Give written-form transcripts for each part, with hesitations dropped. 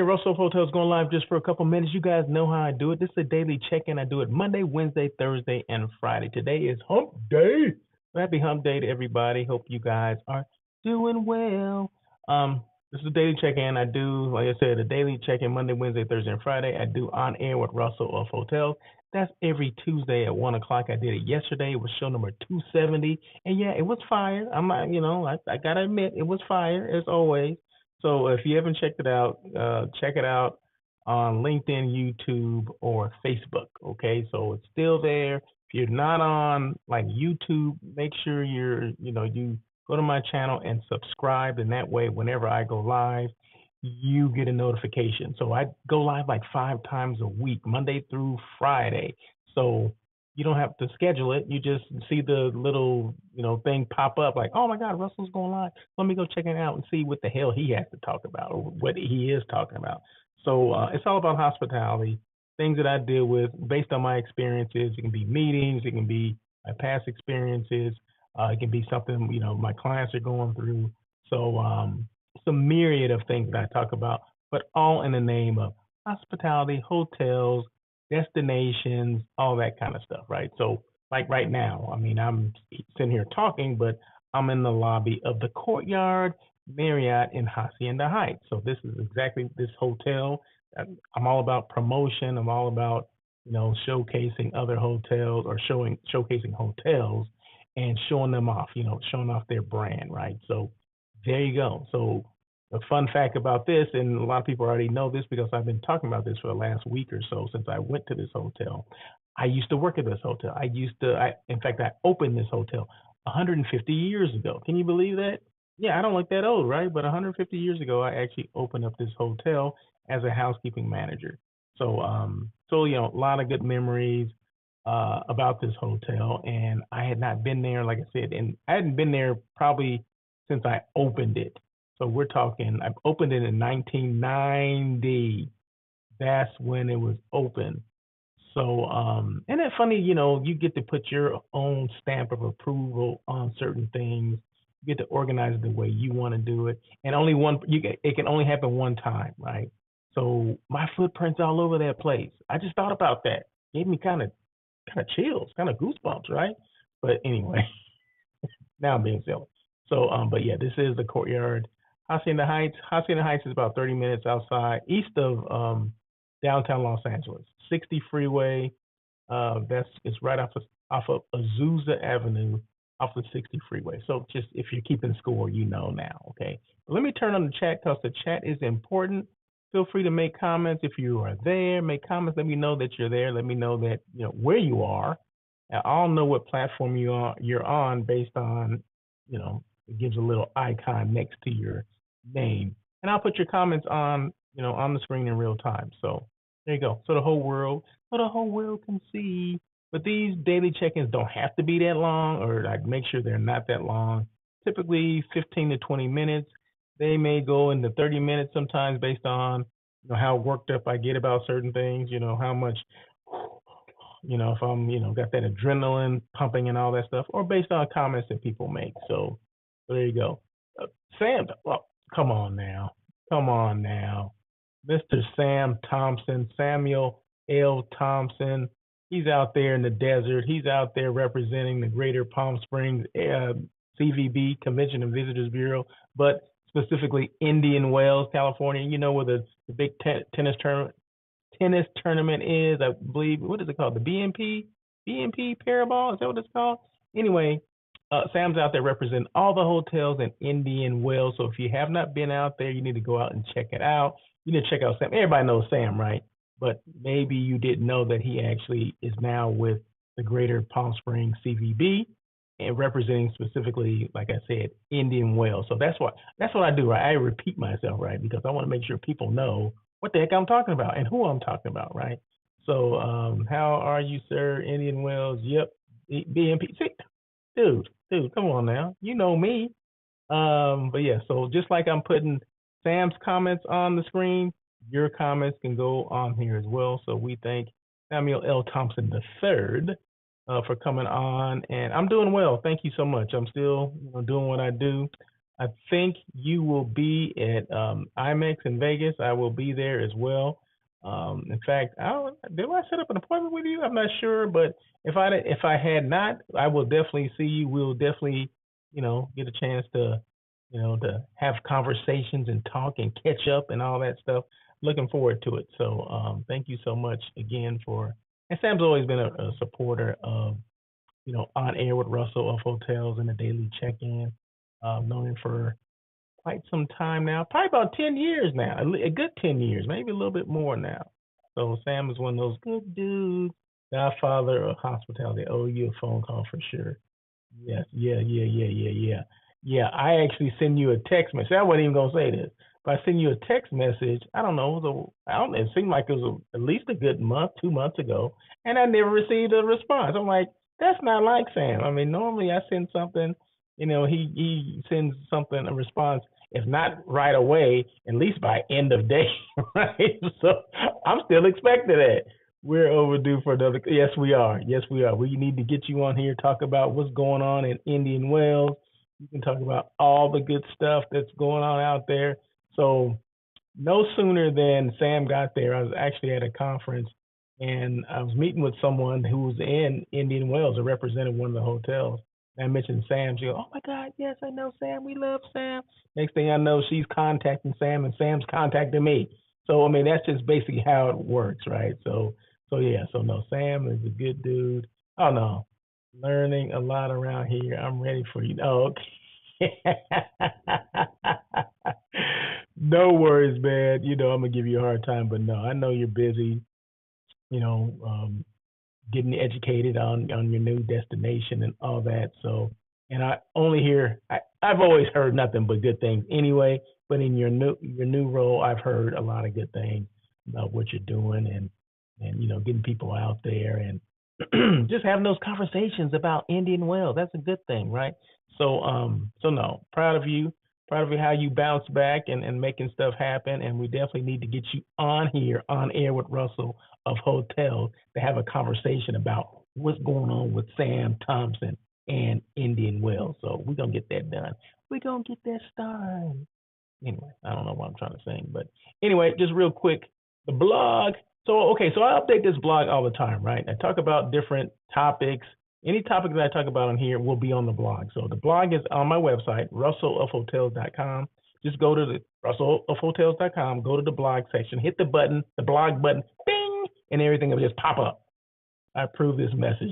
Russell Hotels going live just for a couple minutes. You guys know how I do it. This is a daily check-in. I do it Monday, Wednesday, Thursday, and Friday. Today is Hump Day. Happy Hump Day to everybody. Hope you guys are doing well. This is a daily check-in. I do, like I said, a daily check-in Monday, Wednesday, Thursday, and Friday. I do on air with Russell of Hotels. That's every Tuesday at 1 o'clock. I did it yesterday. It was show number 270. And yeah, it was fire. I'm not, I got to admit, it was fire as always. So if you haven't checked it out, check it out on LinkedIn, YouTube, or Facebook. Okay, so it's still there. If you're not on like YouTube, make sure you go to my channel and subscribe. And that way, whenever I go live, you get a notification. So I go live like 5 times a week, Monday through Friday. So you don't have to schedule it. You just see the little, thing pop up like, oh my God, Russell's going live. Let me go check it out and see what the hell he has to talk about or what he is talking about. So it's all about hospitality, things that I deal with based on my experiences. It can be meetings. It can be my past experiences. It can be something, my clients are going through. So it's a myriad of things that I talk about, but all in the name of hospitality, hotels, destinations, all that kind of stuff, right? So like right now, I'm sitting here talking, but I'm in the lobby of the Courtyard Marriott in Hacienda Heights. So this is exactly this hotel. I'm all about promotion. I'm all about, showcasing other hotels or showcasing hotels and showing them off, showing off their brand, right? So there you go. So a fun fact about this, and a lot of people already know this because I've been talking about this for the last week or so since I went to this hotel. I used to work at this hotel. In fact, I opened this hotel 150 years ago. Can you believe that? Yeah, I don't look that old, right? But 150 years ago, I actually opened up this hotel as a housekeeping manager. So, a lot of good memories about this hotel, and I had not been there, like I said, and I hadn't been there probably since I opened it. So we're talking, I opened it in 1990. That's when it was open. So, and it's funny, you get to put your own stamp of approval on certain things. You get to organize it the way you want to do it. And it can only happen one time, right? So my footprint's all over that place. I just thought about that. Gave me kind of chills, kind of goosebumps, right? But anyway, now I'm being silly. So, but yeah, this is the Courtyard Hacienda Heights. Hacienda Heights is about 30 minutes east of downtown Los Angeles. 60 freeway. It's right off of Azusa Avenue, off the 60 freeway. So just if you're keeping score, now. Okay. But let me turn on the chat because the chat is important. Feel free to make comments if you are there. Make comments. Let me know that you're there. Let me know that where you are. I'll know what platform you're on based on it gives a little icon next to your name, and I'll put your comments on on the screen in real time. So there you go. So the whole world can see. But these daily check-ins don't have to be that long, or I make sure they're not that long. Typically 15 to 20 minutes. They may go into 30 minutes sometimes based on how worked up I get about certain things. How much if I'm got that adrenaline pumping and all that stuff, or based on comments that people make. So there you go. Sam, well, come on now, Mr. Samuel L. Thompson. He's out there in the desert. He's out there representing the Greater Palm Springs CVB, Convention and Visitors Bureau, but specifically Indian Wells, California. Where the big tennis tournament is. I believe, what is it called? The BNP Parabol? Is that what it's called? Anyway, Sam's out there representing all the hotels in Indian Wells. So if you have not been out there, you need to go out and check it out. You need to check out Sam. Everybody knows Sam, right? But maybe you didn't know that he actually is now with the Greater Palm Springs CVB and representing specifically, like I said, Indian Wells. So that's what I do, right? I repeat myself, right? Because I want to make sure people know what the heck I'm talking about and who I'm talking about, right? So how are you, sir? Indian Wells, yep. BNP. See, dude, come on now. You know me. But yeah, so just like I'm putting Sam's comments on the screen, your comments can go on here as well. So we thank Samuel L. Thompson III for coming on, and I'm doing well. Thank you so much. I'm still doing what I do. I think you will be at IMAX in Vegas. I will be there as well. In fact, I don't, did I set up an appointment with you? I'm not sure, but if I had not, I will definitely see you. We'll definitely, get a chance to, to have conversations and talk and catch up and all that stuff. Looking forward to it. So, thank you so much again for. And Sam's always been a supporter of, on air with Russell of Hotels and the daily check-in. Known him for quite some time now, probably about 10 years now, a good 10 years, maybe a little bit more now. So Sam is one of those good dudes, godfather of hospitality. I owe you a phone call for sure. Yes, yeah. Yeah, I actually send you a text message. I wasn't even gonna say this, but I send you a text message. I don't know. I don't. It seemed like it was at least a good month, 2 months ago, and I never received a response. I'm like, that's not like Sam. I mean, normally I send something. He sends something a response. If not right away, at least by end of day, right? So I'm still expecting that. We're overdue for another. Yes, we are. Yes, we are. We need to get you on here, talk about what's going on in Indian Wells. You can talk about all the good stuff that's going on out there. So no sooner than Sam got there, I was actually at a conference and I was meeting with someone who was in Indian Wells, a representative of one of the hotels. And I mentioned Sam. She goes, "Oh my God, yes, I know Sam. We love Sam." Next thing I know, she's contacting Sam and Sam's contacting me. So I mean, that's just basically how it works, right? So yeah, so no, Sam is a good dude. Oh no, learning a lot around here. I'm ready for you. Oh, okay. No worries, man. I'm gonna give you a hard time, but no, I know you're busy. You know, um, Getting educated on your new destination and all that. So, and I only hear I've always heard nothing but good things anyway. But in your new role, I've heard a lot of good things about what you're doing and getting people out there and just having those conversations about Indian Wells. That's a good thing, right? So no, proud of you how you bounce back and making stuff happen. And we definitely need to get you on here on air with Russell of Hotels to have a conversation about what's going on with Sam Thompson and Indian Wells. So we're gonna get that done. We're gonna get that started. Anyway, I don't know what I'm trying to say, but anyway, just real quick, the blog. So okay, so I update this blog all the time, right? I talk about different topics. Any topic that I talk about on here will be on the blog. So the blog is on my website, russellofhotels.com. Just go to the russellofhotels.com, go to the blog section, hit the button, the blog button, ding, and everything will just pop up. I approve this message.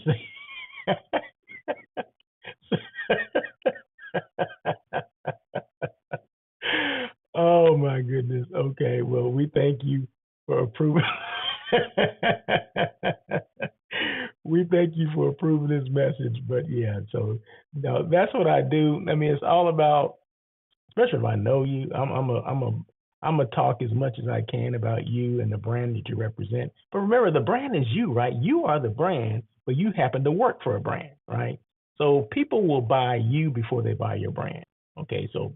Oh my goodness. Okay. Well, we thank you for approving. We thank you for approving this message. But yeah, so that's what I do. I mean, it's all about, especially if I know you. I'm a talk as much as I can about you and the brand that you represent. But remember, the brand is you, right? You are the brand, but you happen to work for a brand, right? So people will buy you before they buy your brand. Okay, so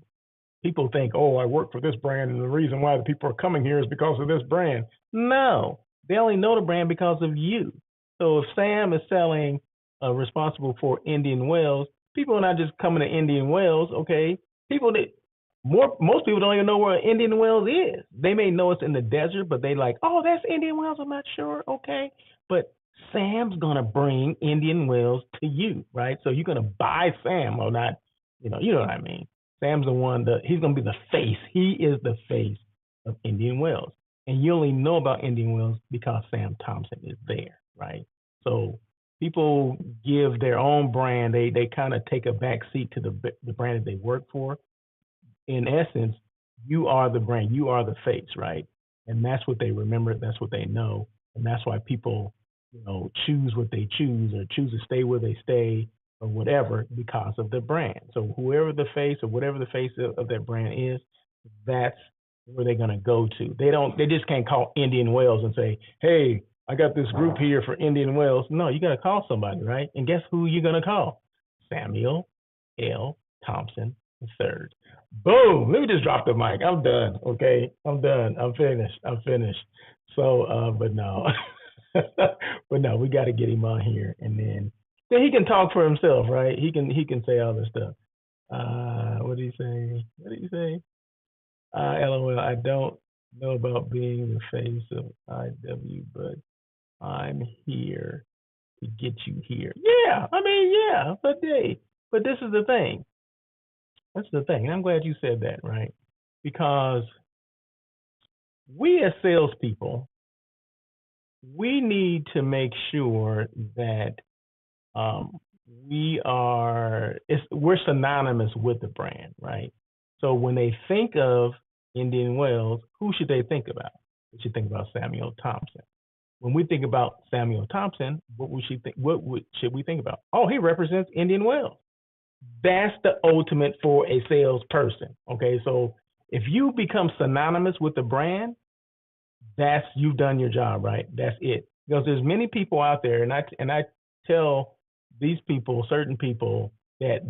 people think, oh, I work for this brand, and the reason why the people are coming here is because of this brand. No, they only know the brand because of you. So if Sam is selling, responsible for Indian Wells, people are not just coming to Indian Wells. Okay, people that most people don't even know where Indian Wells is. They may know it's in the desert, but they like, oh, that's Indian Wells. I'm not sure. Okay, but Sam's gonna bring Indian Wells to you, right? So you're gonna buy Sam, or not? You know what I mean. Sam's the one that he's gonna be the face. He is the face of Indian Wells, and you only know about Indian Wells because Sam Thompson is there, right? So people give their own brand. They kind of take a back seat to the brand that they work for. In essence, you are the brand. You are the face, right? And that's what they remember. That's what they know, and that's why people, choose what they choose or choose to stay where they stay or whatever because of the brand. So whoever the face or whatever the face of that brand is, that's where they're gonna go to. They just can't call Indian Wells and say, hey, I got this group here for Indian Wells. No, you gotta call somebody, right? And guess who you're gonna call? Samuel L. Thompson III. Boom! Let me just drop the mic. I'm done. Okay, I'm done. I'm finished. So, but no, but no, we got to get him on here, and then he can talk for himself, right? He can say all this stuff. What did he say? What did he say? LOL. I don't know about being the face of IW, but I'm here to get you here. Yeah, I mean, yeah, but hey, but this is the thing. That's the thing. And I'm glad you said that, right? Because we as salespeople, we need to make sure that um, we're synonymous with the brand, right? So when they think of Indian Wells, who should they think about? They should think about Samuel Thompson. When we think about Samuel Thompson, should we think about? Oh, he represents Indian Wells. That's the ultimate for a salesperson. Okay, so if you become synonymous with the brand, that's you've done your job, right? That's it. Because there's many people out there, and I tell these people, certain people, that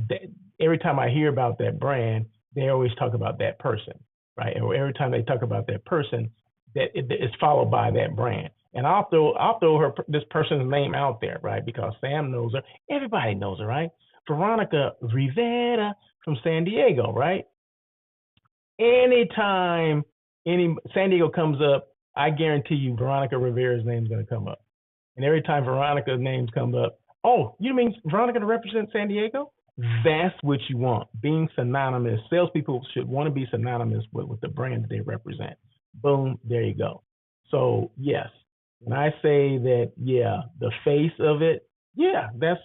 every time I hear about that brand, they always talk about that person, right? Or every time they talk about that person, it's followed by that brand. And I'll throw this person's name out there, right? Because Sam knows her, everybody knows her, right? Veronica Rivera from San Diego, right? Anytime any San Diego comes up, I guarantee you Veronica Rivera's name is going to come up. And every time Veronica's name comes up, oh, you mean Veronica to represent San Diego? That's what you want. Being synonymous. Salespeople should want to be synonymous with the brand that they represent. Boom, there you go. So yes, when I say that, yeah, the face of it, yeah, that's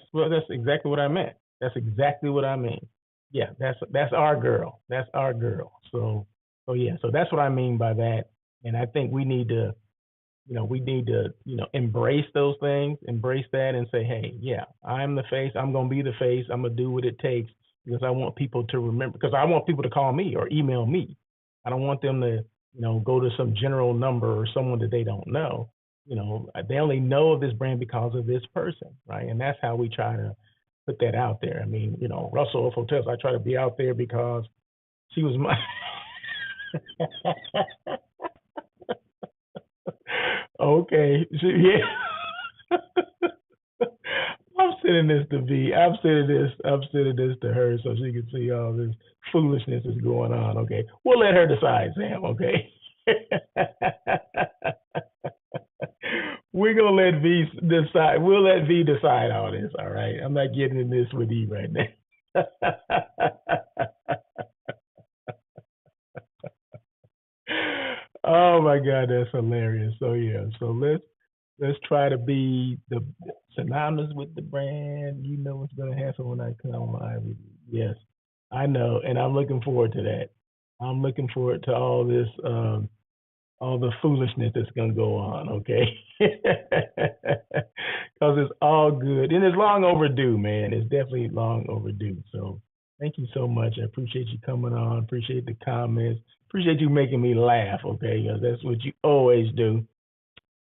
exactly what I meant. That's exactly what I mean. Yeah, that's our girl. That's our girl. So yeah, so that's what I mean by that. And I think we need to embrace those things, embrace that, and say, hey, yeah, I'm the face. I'm gonna be the face. I'm gonna do what it takes because I want people to remember. Because I want people to call me or email me. I don't want them to, go to some general number or someone that they don't know. They only know of this brand because of this person, right? And that's how we try to put that out there. I mean, Russell of Hotels. I try to be out there because she was my. Okay. Yeah. I'm sending this to V. I'm sending this to her so she can see all this foolishness is going on. Okay. We'll let her decide, Sam, okay? We're gonna let V decide. We'll let V decide all this, all right? I'm not getting in this with you right now. Oh my God, that's hilarious. So yeah, so let's try to be the synonymous with the brand. You know what's gonna happen when I come live with you. Yes, I know, and I'm looking forward to that. I'm looking forward to all the foolishness that's gonna go on. Okay, because it's all good and it's long overdue, man. It's definitely long overdue. So thank you so much. I appreciate you coming on. Appreciate the comments. Appreciate you making me laugh. Okay, because that's what you always do.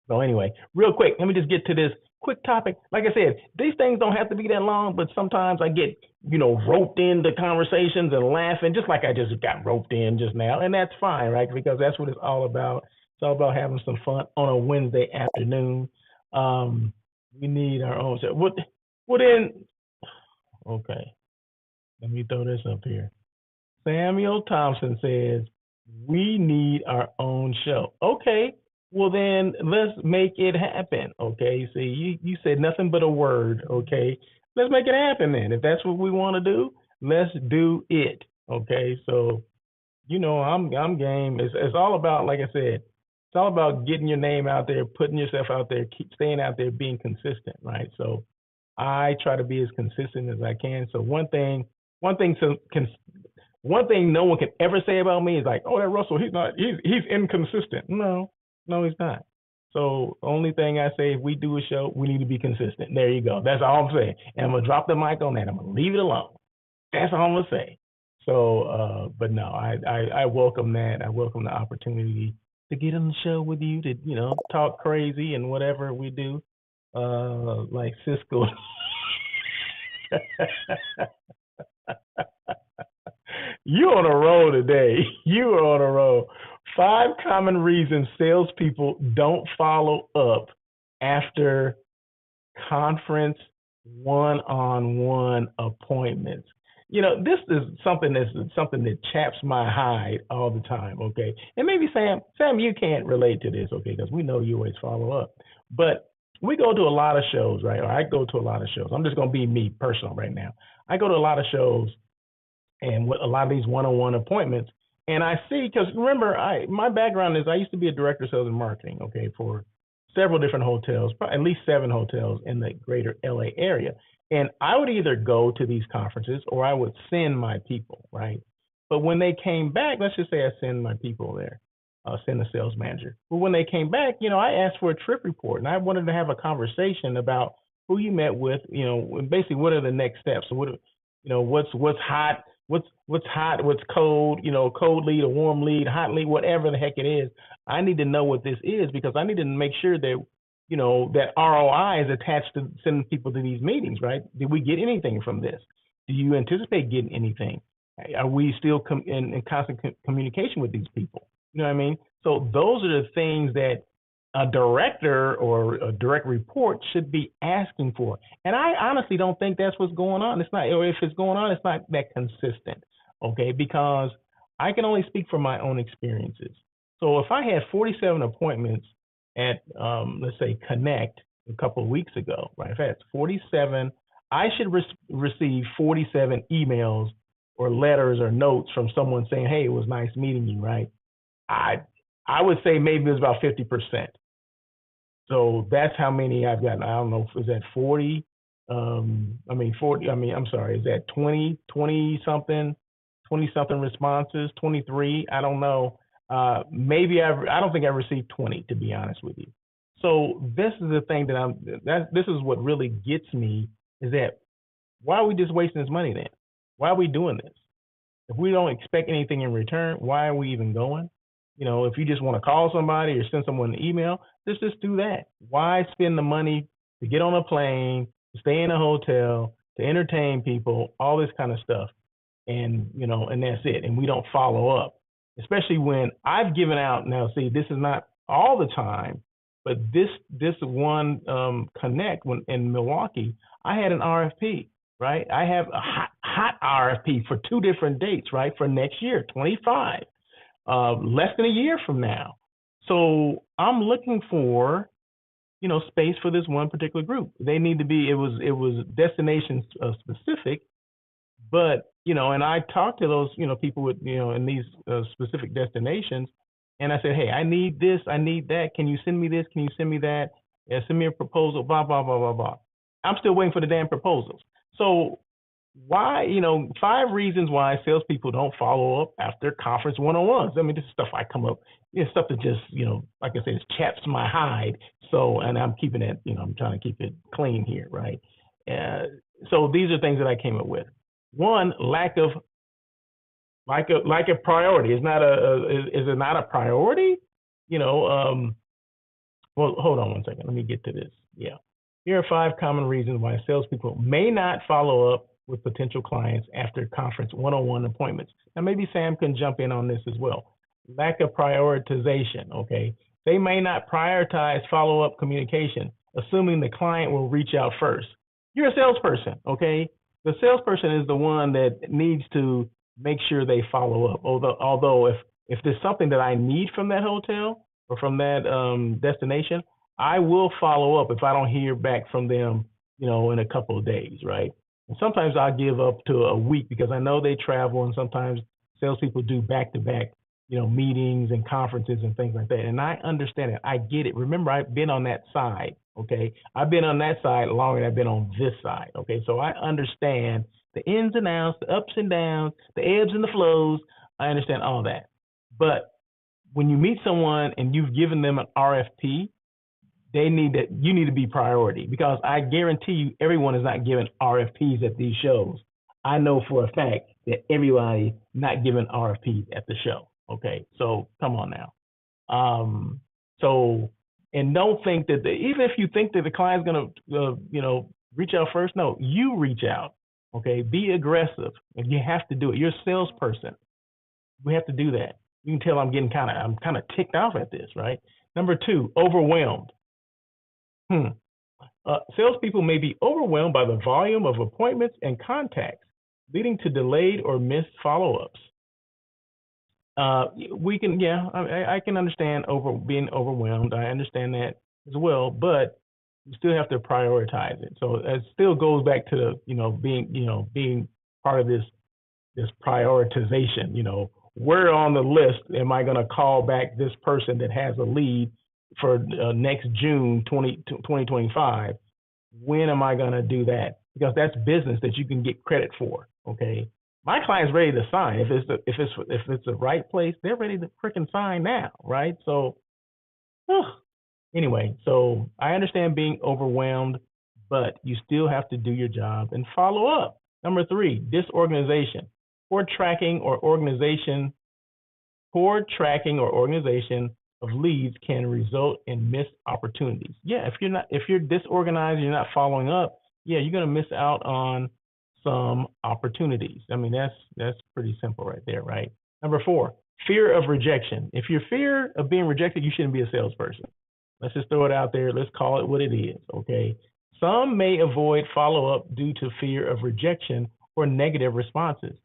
So anyway, real quick, let me just get to this quick topic. Like I said, these things don't have to be that long, but sometimes I get, roped into conversations and laughing, just like I just got roped in just now, and that's fine, right? Because that's what it's all about. It's all about having some fun on a Wednesday afternoon. Um, we need our own. So what in? Okay, let me throw this up here. Samuel Thompson says, we need our own show. Okay, well then let's make it happen. Okay, see, you said nothing but a word. Okay, let's make it happen then. If that's what we want to do, let's do it. Okay, so I'm game. It's all about, like I said, it's all about getting your name out there, putting yourself out there, keep staying out there, being consistent, right? So I try to be as consistent as I can. So one thing one thing no one can ever say about me is like, oh, that Russell, he's inconsistent. No, no, he's not. So only thing I say, if we do a show, we need to be consistent. There you go. That's all I'm saying. And I'm gonna drop the mic on that. I'm gonna leave it alone. That's all I'm gonna say. So, but no, I welcome that. I welcome the opportunity to get on the show with you to talk crazy and whatever we do. Like Cisco. You on a roll today. You are on a roll. 5 common reasons salespeople don't follow up after conference one-on-one appointments. this is something that chaps my hide all the time, okay? And maybe Sam, you can't relate to this, okay? Because we know you always follow up. But we go to a lot of shows, right? Or I go to a lot of shows. I'm just gonna be me personal right now. I go to a lot of shows and with a lot of these one-on-one appointments, and I see because remember, my background is I used to be a director of sales and marketing, okay, for several different hotels, at least 7 hotels in the greater LA area. And I would either go to these conferences or I would send my people, right? But when they came back, let's just say I send my people there, send a sales manager. But when they came back, I asked for a trip report and I wanted to have a conversation about who you met with, basically what are the next steps. So what's hot, what's hot, what's cold, cold lead, a warm lead, hot lead, whatever the heck it is. I need to know what this is because I need to make sure that that ROI is attached to sending people to these meetings, right? Did we get anything from this? Do you anticipate getting anything? Are we still in constant communication with these people? You know what I mean? So those are the things that a director or a direct report should be asking for. And I honestly don't think that's what's going on. It's not, or if it's going on, it's not that consistent, okay? Because I can only speak from my own experiences. So if I had 47 appointments at, let's say, Connect a couple of weeks ago, right? If I had 47, I should receive 47 emails or letters or notes from someone saying, hey, it was nice meeting you, right? I would say maybe it was about 50%. So that's how many I've gotten. I don't know, is that 40? 40, I'm sorry, is that 20 something responses, 23? I don't know. Maybe I don't think I received 20, to be honest with you. So this is the thing this is what really gets me is that why are we just wasting this money then? Why are we doing this? If we don't expect anything in return, why are we even going? If you just want to call somebody or send someone an email, just do that. Why spend the money to get on a plane, to stay in a hotel, to entertain people, all this kind of stuff? And, and that's it. And we don't follow up, especially when I've given out. Now, see, this is not all the time, but this one Connect in Milwaukee, I had an RFP, right? I have a hot RFP for 2 different dates, right? For next year, 25. Less than a year from now. So I'm looking for, space for this one particular group. They need to be, it was destination specific, but, and I talked to those, people with, in these specific destinations. And I said, hey, I need this, I need that. Can you send me this? Can you send me that? Yeah, send me a proposal, blah, blah, blah, blah, blah. I'm still waiting for the damn proposals. So why, 5 reasons why salespeople don't follow up after conference one-on-ones. I mean, this is stuff I come up, stuff that just, like I said, it chaps my hide. So, and I'm keeping it, I'm trying to keep it clean here, right? So these are things that I came up with. One, lack of priority. Is it not a priority? Well, hold on one second. Let me get to this. Yeah. Here are 5 common reasons why salespeople may not follow up with potential clients after conference one-on-one appointments. Now, maybe Sam can jump in on this as well. Lack of prioritization, okay? They may not prioritize follow-up communication, assuming the client will reach out first. You're a salesperson, okay? The salesperson is the one that needs to make sure they follow up. Although if there's something that I need from that hotel or from that destination, I will follow up if I don't hear back from them, in a couple of days, right? And sometimes I'll give up to a week because I know they travel, and sometimes salespeople do back-to-back, meetings and conferences and things like that. And I understand it. I get it. Remember, I've been on that side, okay? I've been on that side longer than I've been on this side, okay? So I understand the ins and outs, the ups and downs, the ebbs and the flows. I understand all that. But when you meet someone and you've given them an RFP, you need to be priority, because I guarantee you everyone is not given RFPs at these shows. I know for a fact that everybody not given RFPs at the show. Okay, so come on now. And don't think that even if you think that the client's gonna reach out first, no, you reach out. Okay, be aggressive, and you have to do it. You're a salesperson. We have to do that. You can tell I'm kind of ticked off at this, right? Number 2, overwhelmed. Salespeople may be overwhelmed by the volume of appointments and contacts. leading to delayed or missed follow-ups. We can, yeah, I can understand being overwhelmed. I understand that as well, but you still have to prioritize it. So it still goes back to the, being part of this prioritization. Where on the list am I going to call back this person that has a lead for next June 2025? When am I going to do that? Because that's business that you can get credit for. Okay, my client's ready to sign. If it's the right place, they're ready to freaking sign now, right? So, anyway, so I understand being overwhelmed, but you still have to do your job and follow up. Number 3, disorganization. Poor tracking or organization of leads can result in missed opportunities. Yeah, if you're disorganized, you're not following up, yeah, you're going to miss out on some opportunities. I mean, that's pretty simple right there, right? Number 4, fear of rejection. If you're fear of being rejected, you shouldn't be a salesperson. Let's just throw it out there. Let's call it what it is, okay? Some may avoid follow-up due to fear of rejection or negative responses.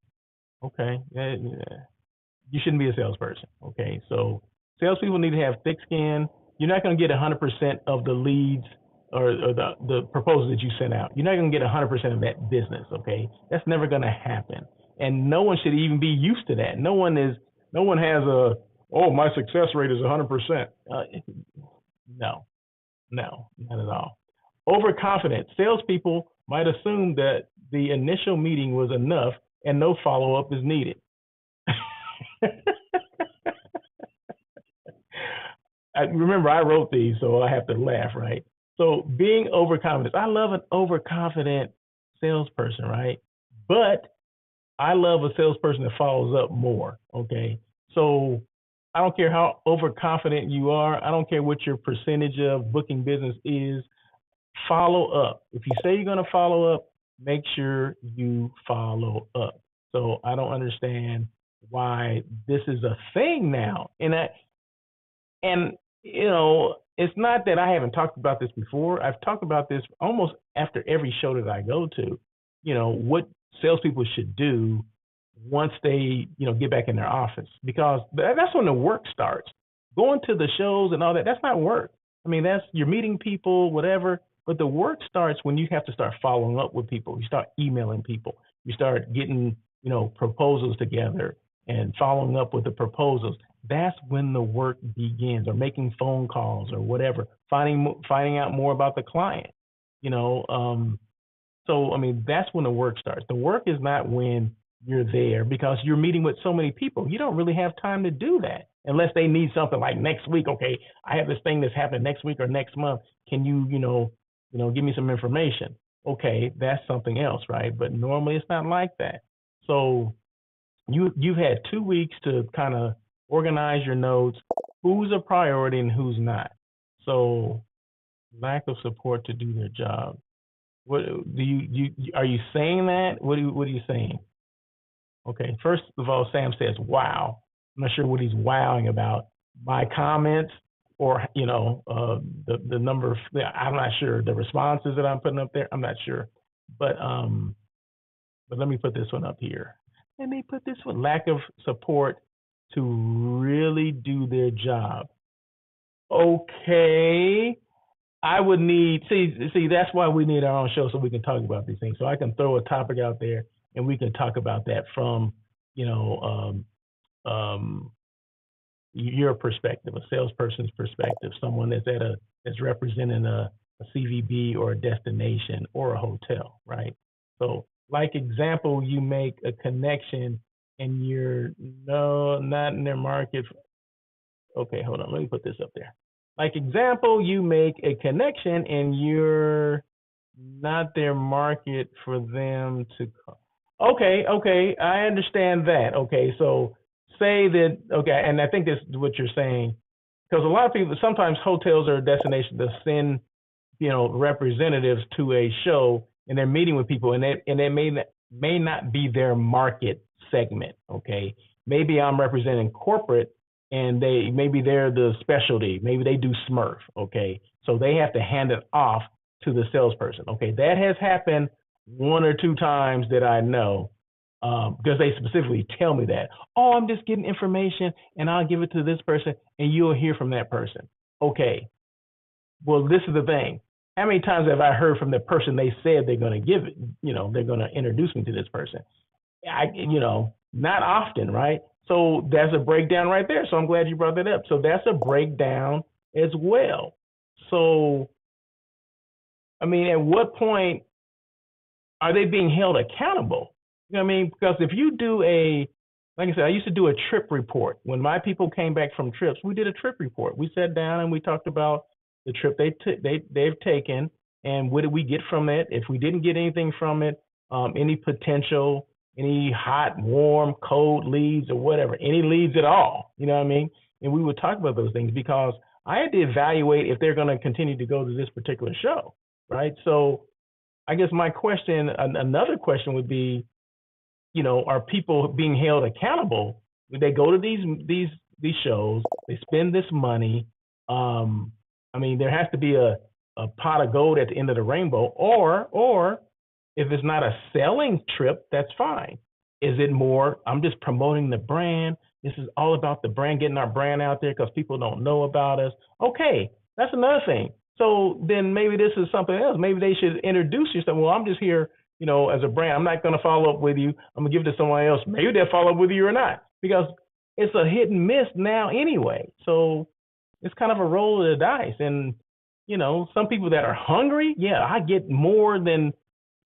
Okay, you shouldn't be a salesperson, okay? So salespeople need to have thick skin. You're not going to get 100% of the leads or the proposals that you sent out. You're not going to get 100% of that business, okay? That's never going to happen. And no one should even be used to that. No one has my success rate is 100%. No, not at all. Overconfident. Salespeople might assume that the initial meeting was enough and no follow-up is needed. Remember, I wrote these, so I have to laugh, right? So being overconfident. I love an overconfident salesperson, right? But I love a salesperson that follows up more, okay? So I don't care how overconfident you are. I don't care what your percentage of booking business is. Follow up. If you say you're going to follow up, make sure you follow up. So I don't understand why this is a thing now. And it's not that I haven't talked about this before. I've talked about this almost after every show that I go to. What salespeople should do once they, get back in their office, because that's when the work starts. Going to the shows and all that, that's not work. I mean, you're meeting people, whatever, but the work starts when you have to start following up with people. You start emailing people. You start getting, proposals together and following up with the proposals. That's when the work begins, or making phone calls or whatever, finding out more about the client, So, I mean, that's when the work starts. The work is not when you're there, because you're meeting with so many people. You don't really have time to do that unless they need something like next week. Okay, I have this thing that's happening next week or next month. Can you, give me some information? Okay, that's something else, right? But normally it's not like that. So you've had 2 weeks to kind of organize your notes, who's a priority and who's not. So lack of support to do their job. What do you are you saying that? What are you saying? Okay, first of all, Sam says, wow. I'm not sure what he's wowing about. My comments or, the number of, I'm not sure. The responses that I'm putting up there, I'm not sure. But let me put this one up here. Let me put this one. Lack of support to really do their job. Okay. I would need, see, that's why we need our own show, so we can talk about these things. So I can throw a topic out there and we can talk about that from, your perspective, a salesperson's perspective, someone that's representing a CVB or a destination or a hotel, right? So, like example, you make a connection and you're not in their market. Okay, hold on, let me put this up there. Like example, you make a connection and you're not their market for them to call. Okay, I understand that. Okay, so say that, okay, and I think that's what you're saying, because a lot of people, sometimes hotels are a destination to send, representatives to a show, and they're meeting with people, and they may not be their market segment. Okay, maybe I'm representing corporate, and they're the specialty, maybe they do Smurf. Okay, so they have to hand it off to the salesperson. Okay, that has happened 1 or 2 times that I know. because they specifically tell me that. Oh, I'm just getting information and I'll give it to this person and you'll hear from that person. Okay. Well, this is the thing. How many times have I heard from the person they said they're going to give it? They're going to introduce me to this person. Not often, right? So that's a breakdown right there. So I'm glad you brought that up. So that's a breakdown as well. So, I mean, at what point are they being held accountable? You know what I mean? Because if you do like I said, I used to do a trip report. When my people came back from trips, we did a trip report. We sat down and we talked about the trip they've taken and what did we get from it. If we didn't get anything from it, any potential, any hot, warm, cold leads or whatever, any leads at all, you know what I mean? And we would talk about those things because I had to evaluate if they're going to continue to go to this particular show, right? So I guess my question, another question would be, are people being held accountable? They go to these shows, they spend this money. I mean, there has to be a pot of gold at the end of the rainbow, or if it's not a selling trip, that's fine. Is it more, I'm just promoting the brand. This is all about the brand, getting our brand out there because people don't know about us. Okay, that's another thing. So then maybe this is something else. Maybe they should introduce yourself. Well, I'm just here, as a brand. I'm not going to follow up with you. I'm going to give it to someone else. Maybe they'll follow up with you or not because it's a hit and miss now anyway. So it's kind of a roll of the dice. And, some people that are hungry, yeah, I get more than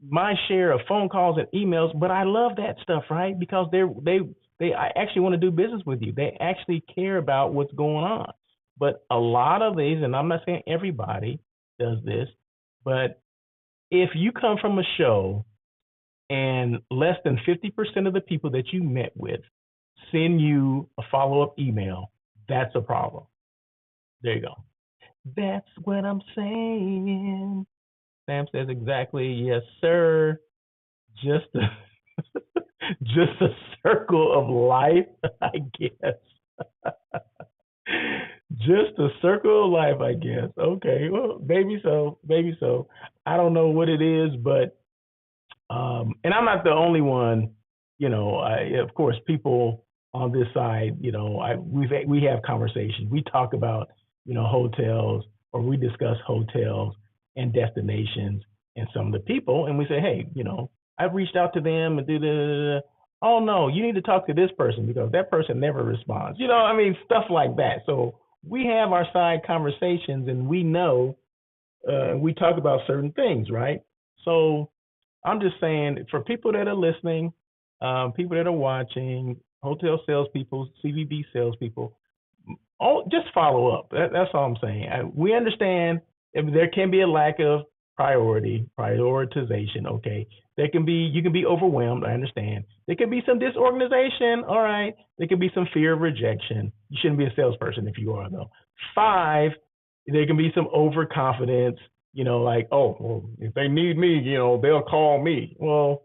my share of phone calls and emails, but I love that stuff, right? Because they actually want to do business with you. They actually care about what's going on. But a lot of these, and I'm not saying everybody does this, but if you come from a show and less than 50% of the people that you met with send you a follow-up email, that's a problem. There you go. That's what I'm saying. Sam says exactly, yes, sir. Just a circle of life, I guess. Just a circle of life, I guess. Okay, well, maybe so. I don't know what it is, but and I'm not the only one. Of course, people on this side, we have conversations. We talk about hotels, or we discuss hotels and destinations and some of the people, and we say, hey, I've reached out to them and oh no, you need to talk to this person because that person never responds. Stuff like that. So we have our side conversations, and we know we talk about certain things, right? So I'm just saying, for people that are listening, people that are watching, hotel salespeople, CVB salespeople, just follow up. That's all I'm saying. We understand if there can be a lack of prioritization. Okay, you can be overwhelmed. I understand. There can be some disorganization. All right. There can be some fear of rejection. You shouldn't be a salesperson if you are, though. 5, there can be some overconfidence. Like, oh, well, if they need me, they'll call me. Well,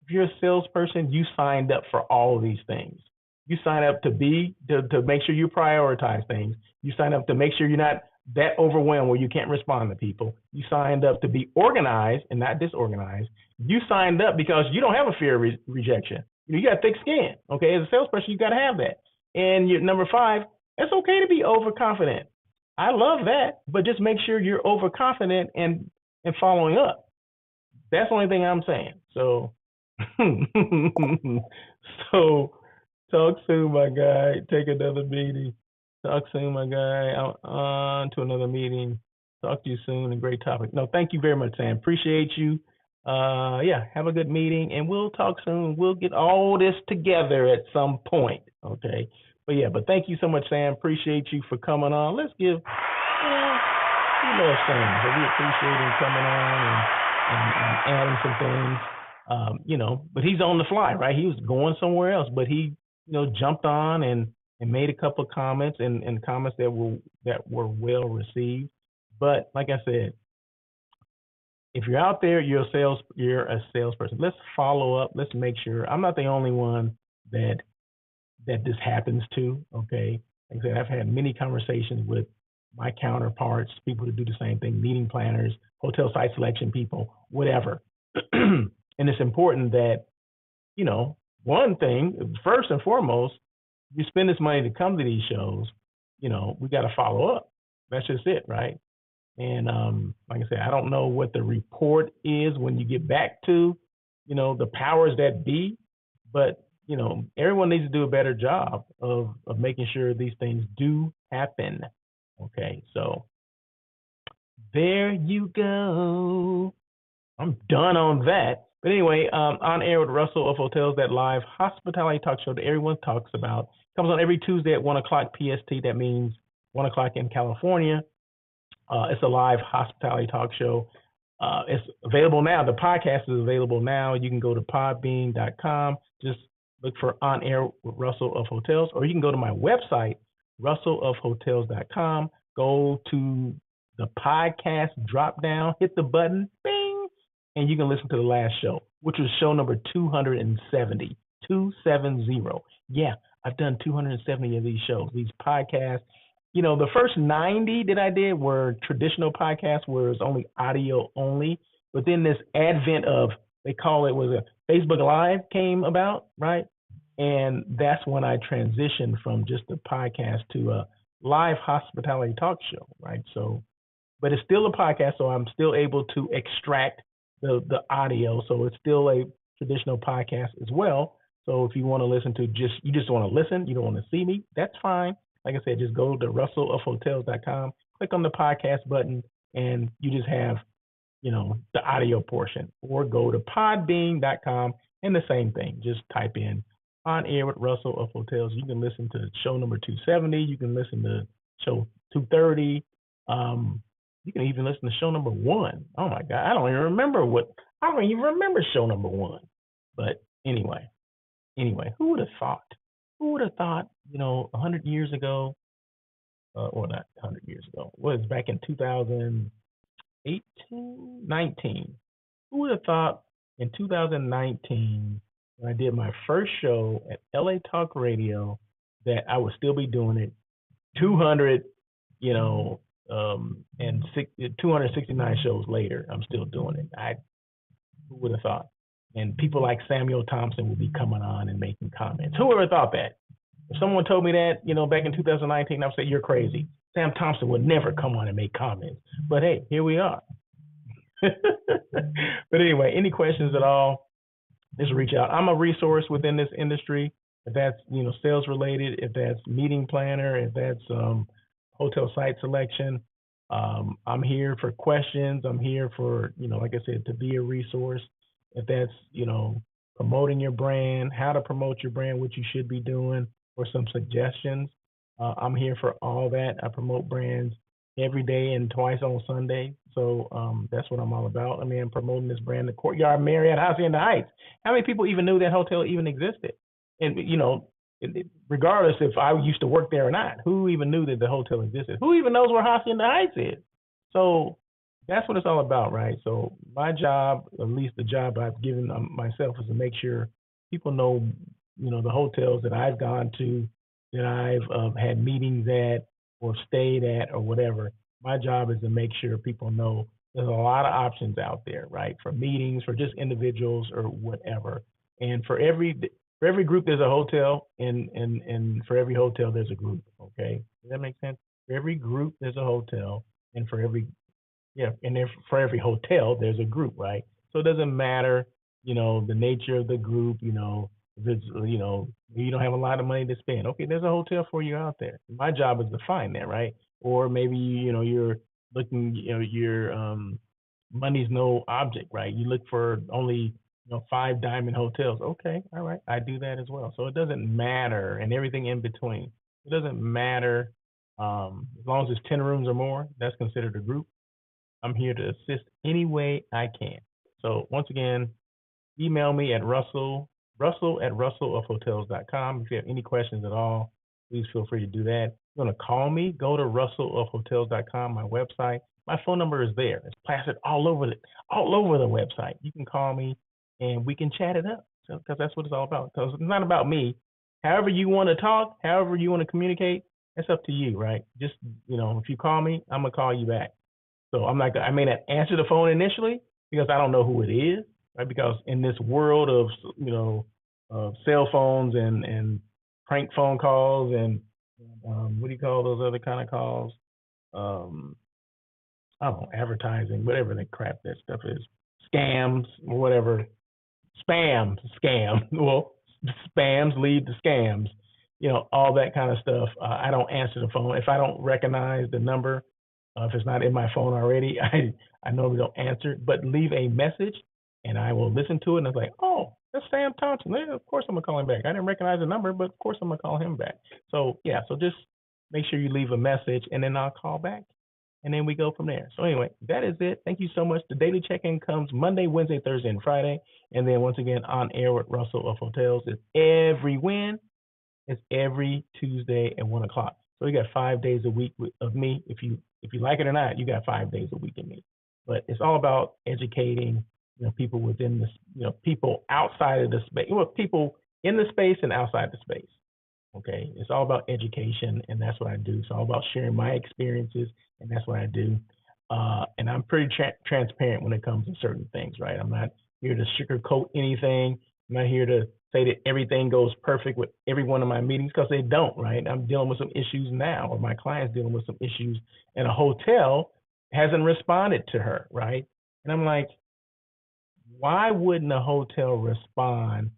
if you're a salesperson, you signed up for all of these things. You sign up to make sure you prioritize things. You sign up to make sure you're not that overwhelmed where you can't respond to people. You signed up to be organized and not disorganized. You signed up because you don't have a fear of rejection. You got thick skin. Okay, as a salesperson, you got to have that. And number 5, it's okay to be overconfident. I love that, but just make sure you're overconfident and following up. That's the only thing I'm saying. So, so talk soon, my guy. Take another meeting. Talk soon, my guy. On to another meeting. Talk to you soon. A great topic. No, thank you very much, Sam. Appreciate you. Have a good meeting, and we'll talk soon. We'll get all this together at some point, okay? But thank you so much, Sam. Appreciate you for coming on. Let's give, Sam, but we appreciate him coming on and adding some things, but he's on the fly, right? He was going somewhere else, but he, jumped on and made a couple of comments and comments that were well received. But like I said, if you're out there, you're a salesperson. Let's follow up. Let's make sure. I'm not the only one that this happens to. Okay, like I said, I've had many conversations with my counterparts, people who do the same thing, meeting planners, hotel site selection people, whatever. And it's important that one thing, first and foremost, you spend this money to come to these shows, we got to follow up. That's just it, right? And like I said, I don't know what the report is when you get back to, the powers that be, but everyone needs to do a better job of making sure these things do happen. Okay, so there you go. I'm done on that. But anyway, on air with Russell of Hotels, that live hospitality talk show that everyone talks about, comes on every Tuesday at 1 o'clock PST. That means 1 o'clock in California. It's a live hospitality talk show. It's available now. The podcast is available now. You can go to podbean.com. Just look for On Air with Russell of Hotels, or you can go to my website, russellofhotels.com. Go to the podcast drop down, hit the button, bing, and you can listen to the last show, which was show number 270. 270. Yeah, I've done 270 of these shows, these podcasts. The first 90 that I did were traditional podcasts where it was only audio only. But then this advent of, they call it, was a Facebook Live came about, right? And that's when I transitioned from just a podcast to a live hospitality talk show, right? So, but it's still a podcast, so I'm still able to extract the audio. So it's still a traditional podcast as well. So if you want to listen to you just want to listen, you don't want to see me, that's fine. Like I said, just go to russellofhotels.com, click on the podcast button, and you just have, the audio portion. Or go to podbean.com, and the same thing. Just type in On Air with Russell of Hotels. You can listen to show number 270. You can listen to show 230. You can even listen to show number 1. Oh my God, I don't even remember show number 1. But anyway, who would have thought? Who would have thought, 100 years ago, or not 100 years ago, was back in 2018, 19. Who would have thought in 2019, when I did my first show at LA Talk Radio, that I would still be doing it 200, and 269 shows later, I'm still doing it. Who would have thought? And people like Samuel Thompson will be coming on and making comments. Who ever thought that? If someone told me that, back in 2019, I would say, you're crazy. Sam Thompson would never come on and make comments. But hey, here we are. But anyway, any questions at all, just reach out. I'm a resource within this industry. If that's, sales related, if that's meeting planner, if that's hotel site selection, I'm here for questions. I'm here for, like I said, to be a resource. If that's, promoting your brand, how to promote your brand, what you should be doing, or some suggestions, I'm here for all that. I promote brands every day and twice on Sunday. So that's what I'm all about. I'm promoting this brand, the Courtyard Marriott Hacienda Heights. How many people even knew that hotel even existed? And, regardless if I used to work there or not, who even knew that the hotel existed? Who even knows where Hacienda Heights is? So that's what it's all about, right? So my job, at least the job I've given myself, is to make sure people know, the hotels that I've gone to, that I've had meetings at or stayed at or whatever. My job is to make sure people know there's a lot of options out there, right? For meetings, for just individuals or whatever. And for every group, there's a hotel, and for every hotel, there's a group. Okay, does that make sense? For every group, there's a hotel, and for every hotel, there's a group, right? So it doesn't matter, the nature of the group, if it's, you don't have a lot of money to spend. Okay, there's a hotel for you out there. My job is to find that, right? Or maybe, you're looking, your money's no object, right? You look for only, 5 diamond hotels. Okay, all right, I do that as well. So it doesn't matter, and everything in between. It doesn't matter, as long as it's 10 rooms or more, that's considered a group. I'm here to assist any way I can. So once again, email me at russell at russellofhotels.com. If you have any questions at all, please feel free to do that. If you want to call me, go to russellofhotels.com, my website. My phone number is there. It's plastered all over the website. You can call me and we can chat it up. So, because that's what it's all about. Because it's not about me. However you want to talk, however you want to communicate, that's up to you, right? Just, if you call me, I'm going to call you back. So I may not answer the phone initially because I don't know who it is, right? Because in this world of, cell phones and prank phone calls and what do you call those other kind of calls? Um, I don't know, advertising, whatever the crap that stuff is, scams, whatever, spam, scam. Well, spams lead to scams. All that kind of stuff. I don't answer the phone if I don't recognize the number. If it's not in my phone already, I normally don't answer. But leave a message, and I will listen to it. And it's like, oh, that's Sam Thompson. Yeah, of course I'm gonna call him back. I didn't recognize the number, but of course I'm gonna call him back. So yeah, so just make sure you leave a message, and then I'll call back and then we go from there. So anyway, that is it. Thank you so much. The daily check-in comes Monday, Wednesday, Thursday, and Friday. And then once again, on air with Russell of Hotels is every when? It's every Tuesday at 1 o'clock. So you got 5 days a week of me. If you like it or not, you got 5 days a week of me. But it's all about educating, people within this, people outside of the space, people in the space and outside the space. Okay, it's all about education, and that's what I do. It's all about sharing my experiences, and that's what I do. And I'm pretty transparent when it comes to certain things, right? I'm not here to sugarcoat anything. I'm not here to say that everything goes perfect with every one of my meetings, because they don't, right? I'm dealing with some issues now, or my client's dealing with some issues, and a hotel hasn't responded to her, right? And I'm like, why wouldn't a hotel respond?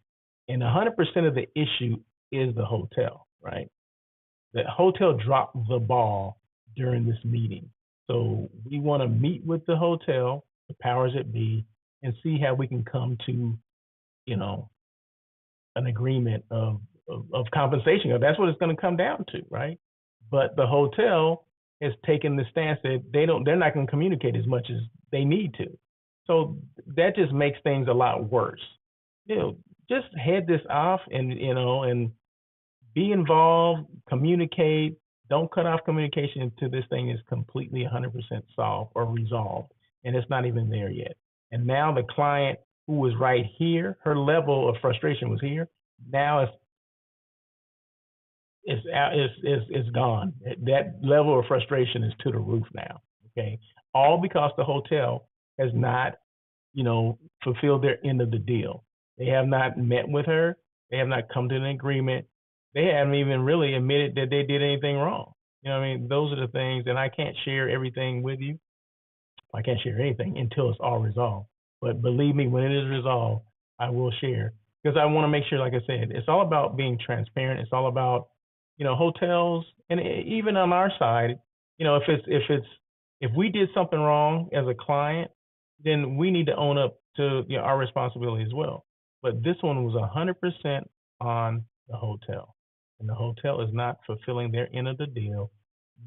And 100% of the issue is the hotel, right? The hotel dropped the ball during this meeting. So we want to meet with the hotel, the powers that be, and see how we can come to, an agreement of compensation. That's what it's going to come down to, right? But the hotel has taken the stance that they're not going to communicate as much as they need to. So that just makes things a lot worse. Just head this off and be involved, communicate. Don't cut off communication until this thing is completely 100% solved or resolved, and it's not even there yet. And now the client who was right here, her level of frustration was here. Now it's gone. That level of frustration is to the roof now. Okay, all because the hotel has not, fulfilled their end of the deal. They have not met with her. They have not come to an agreement. They haven't even really admitted that they did anything wrong. Those are the things, and I can't share everything with you. I can't share anything until it's all resolved. But believe me, when it is resolved, I will share, because I want to make sure, like I said, it's all about being transparent. It's all about, hotels, and even on our side, if we did something wrong as a client, then we need to own up to our responsibility as well. But this one was 100% on the hotel, and the hotel is not fulfilling their end of the deal,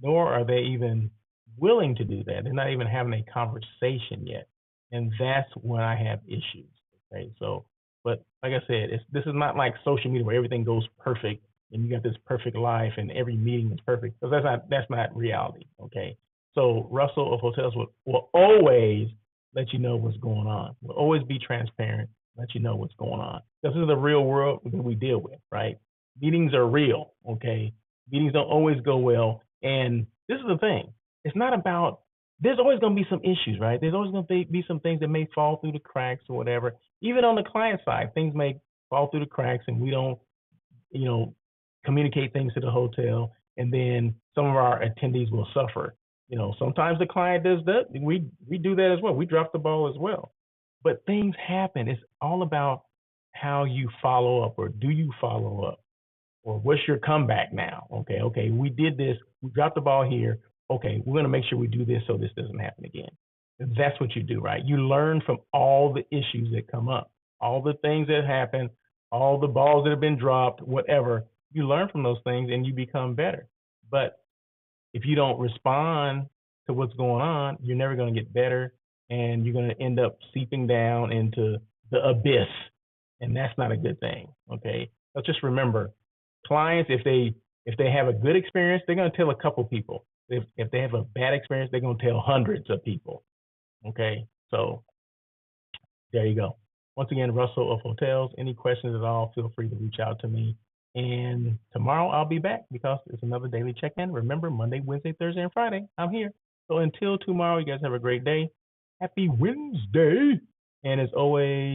nor are they even willing to do that. They're not even having a conversation yet, and that's when I have issues. Okay, so, but like I said, this is not like social media where everything goes perfect and you got this perfect life and every meeting is perfect, because that's not reality. Okay, so Russell of Hotels will always let you know what's going on. We'll always be transparent, let you know what's going on. This is the real world that we deal with, right? Meetings are real, okay? Meetings don't always go well. And this is the thing. It's not about, there's always going to be some issues, right? There's always going to be some things that may fall through the cracks or whatever. Even on the client side, things may fall through the cracks and we don't, communicate things to the hotel. And then some of our attendees will suffer. Sometimes the client does that. We do that as well. We drop the ball as well. But things happen. It's all about how you follow up, or do you follow up, or what's your comeback now? Okay, we did this. We dropped the ball here. Okay, we're going to make sure we do this so this doesn't happen again. And that's what you do, right? You learn from all the issues that come up, all the things that happen, all the balls that have been dropped, whatever. You learn from those things and you become better. But if you don't respond to what's going on, you're never going to get better, and you're going to end up seeping down into the abyss, and that's not a good thing. Okay, so just remember, clients, if they have a good experience, they're going to tell a couple people. If they have a bad experience, they're going to tell hundreds of people. Okay, so there you go. Once again, Russell of Hotels. Any questions at all, feel free to reach out to me. And tomorrow I'll be back, because it's another daily check-in. Remember, Monday, Wednesday, Thursday, and Friday, I'm here. So until tomorrow, you guys have a great day. Happy Wednesday. And as always,